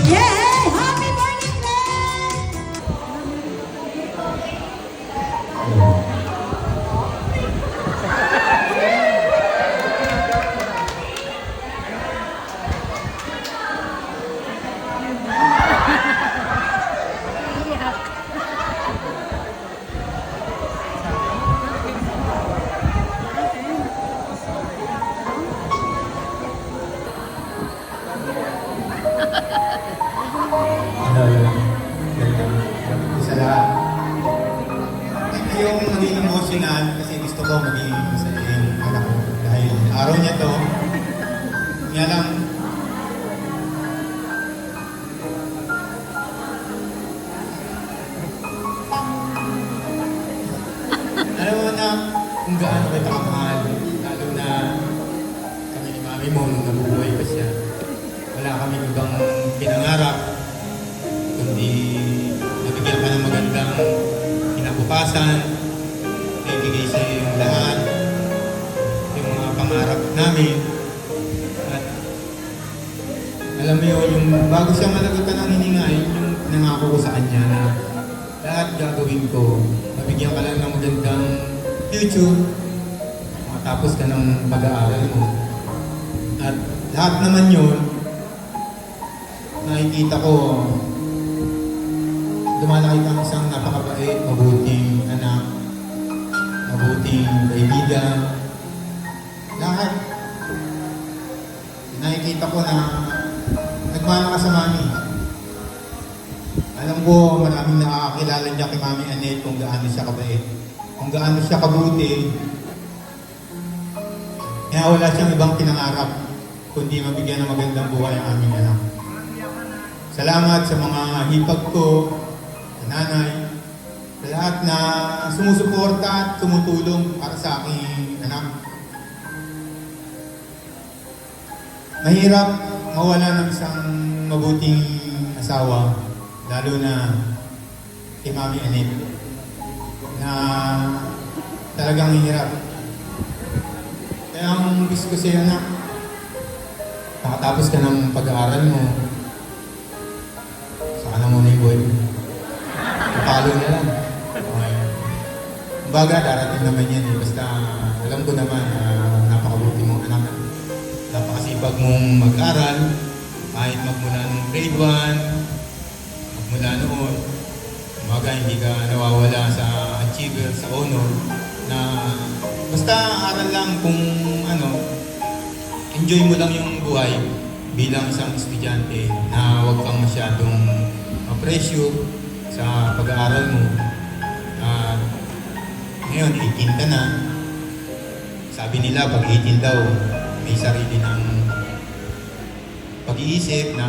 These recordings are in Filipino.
Yay! Happy birthday, Claire! Isa lahat. Ito yung maging emotional kasi gusto ko maging masaya yung anak ko. Dahil araw niya to, nga lang, alam mo na kung gaano kita kamahal, lalo na kami ni mami mo nung nabubuhay pa siya. Wala kami ibang pinangarap, kundi nabigyan ka ng magandang kinabukasan, ibigay sa iyo yung lahat, yung mga pangarap namin. At alam mo yun, yung bago siya malagutan ng hininga, yun yung nangako ko sa kanya na lahat gagawin ko, mabigyan ka lang ng magandang future, matapos ka ng pag-aaral mo. At lahat naman yun, nakikita ko, lumalaki kang isang napakabait, mabuting anak, mabuting kaibigan. Lahat, nakikita ko na nagmana ka sa mami. Alam ko, maraming nakakakilala niya kay Mami Annette kung gaano siya kabait, kung gaano siya kabuti. Kaya wala siyang ibang pinangarap, kundi mabigyan ng magandang buhay ang aming anak. Salamat sa mga hipag ko, sa nanay, sa lahat na sumusuporta at tumutulong para sa aking anak. Mahirap mawala ng isang mabuting asawa, lalo na kay Mami Annette, na talagang hirap. Kaya ang gusto ko sa'yo, anak, makatapos ka ng pag-aaral mo, saka na muna yung buhay mo. Kapalo na lang. Okay. Kumbaga, darating naman yan eh. Basta alam ko naman na napakabuti mong anak. Napakasipag mong mag-aral, kahit magmula ng grade 1, magmula noon, kumbaga hindi ka nawawala sa achiever, sa honor, na basta aral lang kung enjoy mo lang yung buhay bilang isang estudyante, na huwag kang masyadong ma-pressure sa pag-aaral mo. Ngayon, 18 ka na. Sabi nila, pag 18 daw, may sarili ng pag-iisip na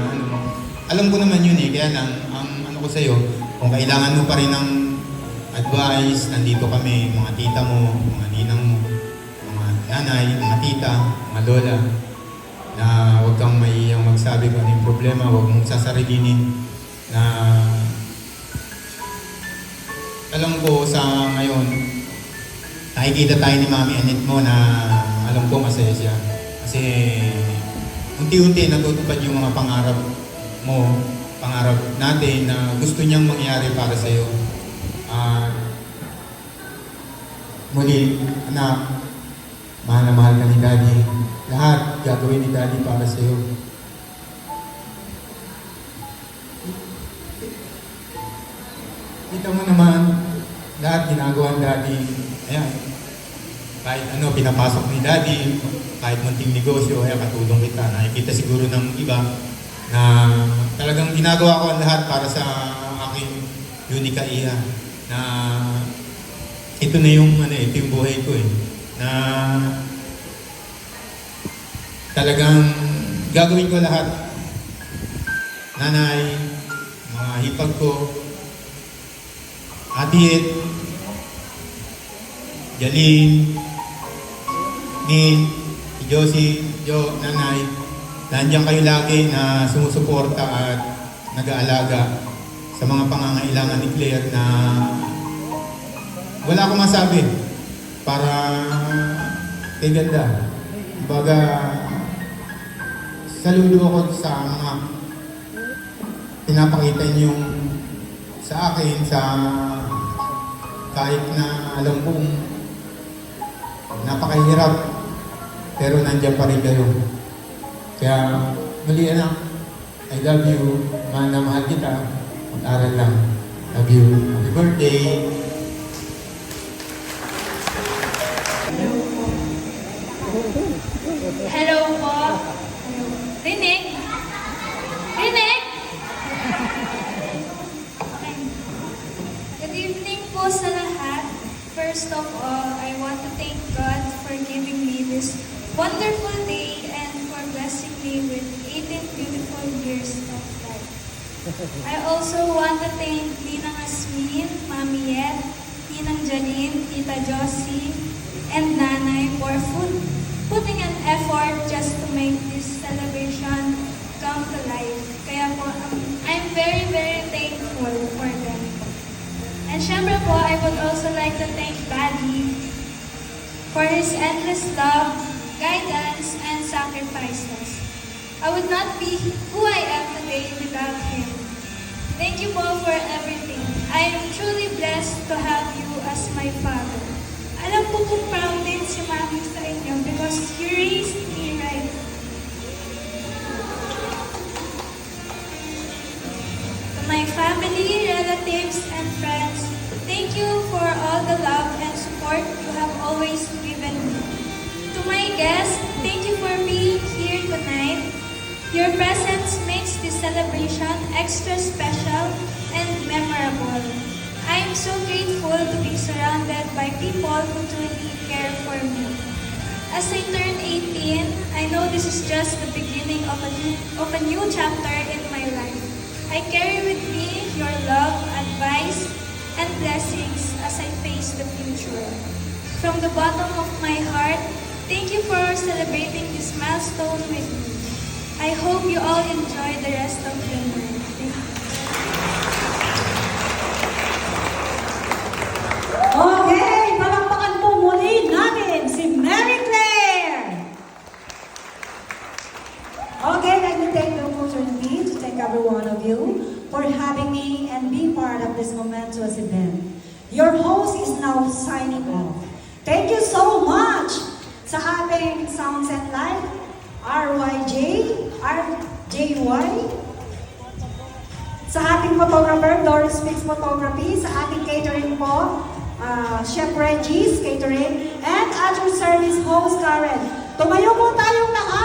alam ko naman yun eh, kaya lang, ang ko sa'yo, kung kailangan mo pa rin ng advice, nandito kami, mga tita mo, mga ninang mo, mga nanay, mga tita, mga lola, na huwag kang maiyang magsabi kung ano yung problema, huwag mong sasarilinin na alam ko sa ngayon, nakikita tayo ni Mami Annette mo na alam ko masaya siya. Kasi unti-unti natutupad yung mga pangarap mo, pangarap natin na gusto niyang mangyari para sa iyo. Muli, anak, mahal na mahal ka ni Daddy. Lahat gagawin ni Daddy para sa iyo. Kita mo naman, lahat ginagawa ni Daddy. Ayan, kahit pinapasok ni Daddy, kahit munting negosyo, ayan, katulong kita. Nakikita siguro ng iba na talagang ginagawa ko ang lahat para sa aking Unica Iha, na ito na yung ito yung buhay ko na talagang gagawin ko lahat. Nanay, mga hipag ko, Atiet, Jalin, Nin, Josie, Jo, Nanay, nandiyan kayo lagi na sumusuporta at nag-aalaga sa mga pangangailangan ni Claire na wala akong masabi para kay ganda. Kumbaga, saludo ako sa mga pinapakita niyo yung sa akin, sa kahit na alam kong napakahirap, pero nandiyan pa rin kayo. Kaya, muli anak, I love you, mahal na mahal kita, mag-aral lang. Love you. Happy birthday! Hello po. Rinig? Rinig? Okay. Good evening po sa lahat. First of all, I want to thank God for giving me this wonderful day and for blessing me with 18 beautiful years of life. I also want to thank Ninang Asmin, Mami Yet, Ninang Janine, Tita Josie, and Nanay for putting an effort just to make this celebration come to life. Kaya po, I'm very, very thankful for them. And syempre po, I would also like to thank Daddy for his endless love, guidance, and sacrifices. I would not be who I am today without him. Thank you po for everything. I am truly blessed to have you as my father. Alam ko kung proud din si Mami sa inyo because you raised me right. To my family, relatives, and friends, thank you for all the love and support you have always given me. To my guests, thank you for being here tonight. Your presence makes this celebration extra special and memorable. I am so grateful to be surrounded by people who truly care for me. As I turn 18, I know this is just the beginning of a new chapter in my life. I carry with me your love, advice, and blessings as I face the future. From the bottom of my heart, thank you for celebrating this milestone with me. I hope you all enjoy the rest of your night. Thank you. Okay, palakpakan po muli natin si Mary Claire. Okay, let me take the opportunity to thank every one of you for having me and being part of this momentous event. Your host is now signing off. Thank you so much sa ating Sounds and Light, RYJ, RJY, sa ating photographer, Doris Mix Photography, sa ating catering po, Chef Reggie's Catering, and at your service host, Karen. Tumayo po tayong lahat.